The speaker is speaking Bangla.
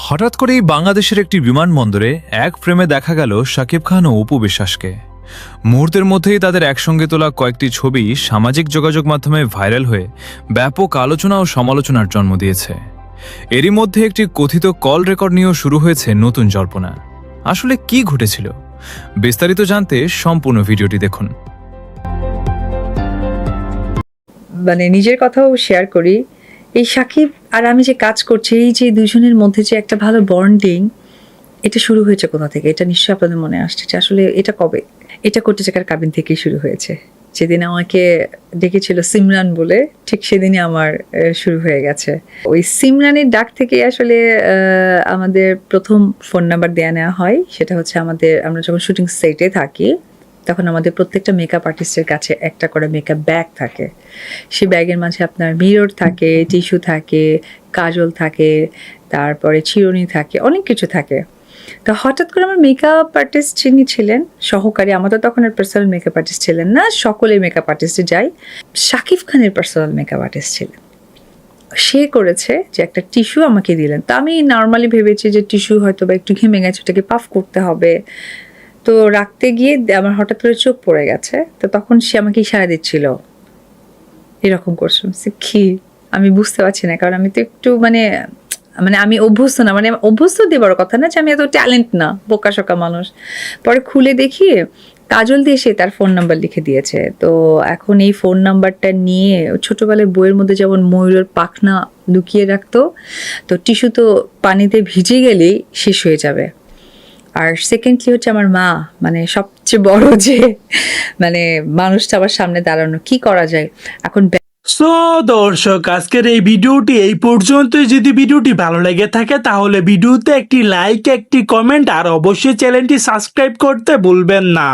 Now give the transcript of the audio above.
হঠাৎ করেই বাংলাদেশের একটি বিমানবন্দরে এক ফ্রেমে দেখা গেল শাকিব খান ও অপু বিশ্বাসকে। মুহূর্তের মধ্যেই তাদের একসঙ্গে তোলা কয়েকটি ছবি সামাজিক যোগাযোগ মাধ্যমে ভাইরাল হয়ে ব্যাপক আলোচনা ও সমালোচনার জন্ম দিয়েছে। এরই মধ্যে একটি কথিত কল রেকর্ড নিয়েও শুরু হয়েছে নতুন জল্পনা। আসলে কি ঘটেছিল বিস্তারিত জানতে সম্পূর্ণ ভিডিওটি দেখুন। মানে নিজের কথাও শেয়ার করি, এই সাকিব আর আমি যে কাজ করছি, এই যে দুজনের মধ্যে যে একটা ভালো বন্ডিং, এটা শুরু হয়েছে কোথা থেকে? এটা নিশ্চয়ই আপনাদের মনে আসছে যে আসলে এটা কবে? এটা করতে চাকার কাবিন থেকেই শুরু হয়েছে। যেদিন আমাকে ডেকেছিল সিমরান বলে, ঠিক সেদিনই আমার শুরু হয়ে গেছে। ওই সিমরানের ডাক থেকে আসলে আমাদের প্রথম ফোন নাম্বার দেওয়া নেওয়া হয়। সেটা হচ্ছে আমরা যখন শুটিং সেটে থাকি তখন আমাদের প্রত্যেকটা মেকআপ আর্টিস্টের কাছে একটা করে মেকআপ ব্যাগ থাকে। সেই ব্যাগের মাঝে আপনার মিরর থাকে, টিস্যু থাকে, কাজল থাকে, তারপরে চিরুনি থাকে, অনেক কিছু থাকে। তো হঠাৎ করে আমার মেকআপ আর্টিস্ট যিনি ছিলেন সহকারী, আমাদের তখন আর পার্সোনাল মেকআপ আর্টিস্ট ছিলেন না, সকলের মেকআপ আর্টিস্টে যাই, শাকিব খানের পার্সোনাল মেকআপ আর্টিস্ট ছিলেন। সে করেছে যে একটা টিস্যু আমাকে দিলেন। তো আমি নর্মালি ভেবেছি যে টিস্যু হয়তো বা একটু ঘেমে গেছে, ওটাকে পাফ করতে হবে। তো রাখতে গিয়ে আমার হঠাৎ করে চোখ পড়ে গেছে। তো তখন সে আমাকে ইশারা দিচ্ছিল, এরকম করছে। কি আমি বুঝতে পারছি না, কারণ আমি তো একটু মানে আমি অভ্যস্ত না, মানে অভ্যস্ত দেবার কথা না যে আমি এত ট্যালেন্ট না, বোকাশোকা মানুষ। পরে খুলে দেখি কাজল দিয়ে সে তার ফোন নাম্বার লিখে দিয়েছে। তো এখন এই ফোন নাম্বারটা নিয়ে ছোটবেলায় বইয়ের মধ্যে যেমন ময়ূরের পাখনা লুকিয়ে রাখতো, তো টিস্যু তো পানিতে ভিজে গেলেই শেষ হয়ে যাবে। আর সেকেন্ডলি হচ্ছে আমার মা, মানে সবচেয়ে বড় যে মানে মানুষটা আমার সামনে দাঁড়ানো, কি করা যায় এখন। সো দর্শক, আজকের এই ভিডিওটি এই পর্যন্তই। যদি ভিডিওটি ভালো লেগে থাকে তাহলে ভিডিওতে একটি লাইক, একটি কমেন্ট আর অবশ্যই চ্যানেলটি সাবস্ক্রাইব করতে ভুলবেন না।